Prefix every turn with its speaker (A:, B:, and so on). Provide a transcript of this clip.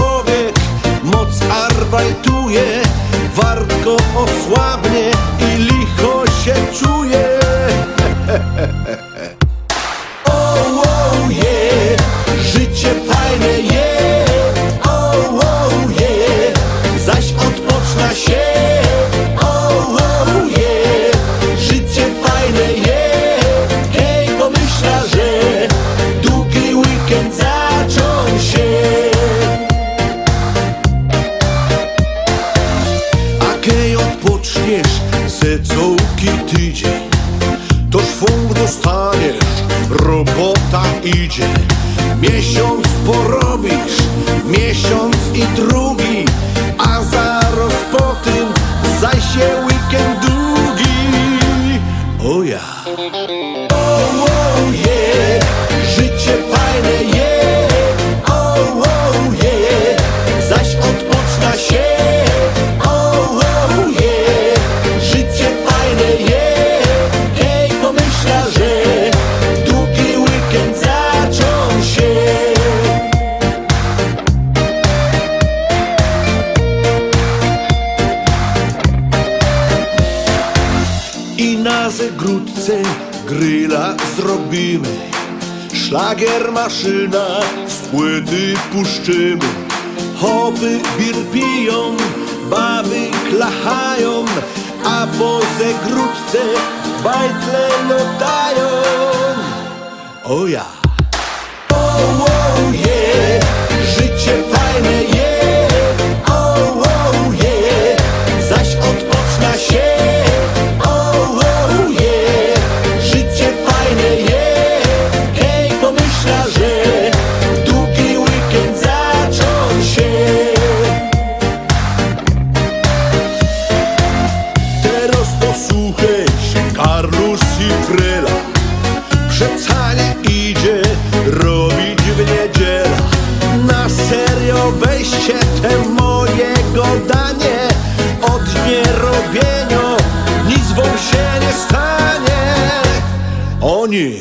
A: człowiek moc arbajtuje, wartko osłabnie i licho się czuje. Oh yeah, życie fajne yeah. Oh yeah, zaś odpoczna się. Oh yeah, życie fajne yeah. Hej, pomyśla, że długi weekend zaczął się. A kej odpoczniesz ze całki tydzień, to szwung dostaniesz, robota idzie. Miesiąc porobisz, miesiąc i drugi, a zaraz po tym zajście weekend długi. O ja. Oh yeah, życie fajne yeah. Oh yeah, zaś odpoczna się. Oh yeah, życie fajne yeah. Hej, pomyśla, że długi weekend zaczął się. I na zegródce gryla zrobimy, szlagier maszyna z płyty puszczymy. Hopy bir piją, baby klachają, a po zegródce bajtle lotają. O ja. Oh yeah, życie fajne yeah. Oh yeah, zaś odpoczna się. Oh yeah, życie fajne yeah. Hej, pomyśla, że długi weekend zaczął się. Teraz posłuchaj się Carlos i Frela, przecanie idzie robić w niedzielę. Na serio weźcie te mojego danie, od nierobienia nic wam się nie stanie. Oni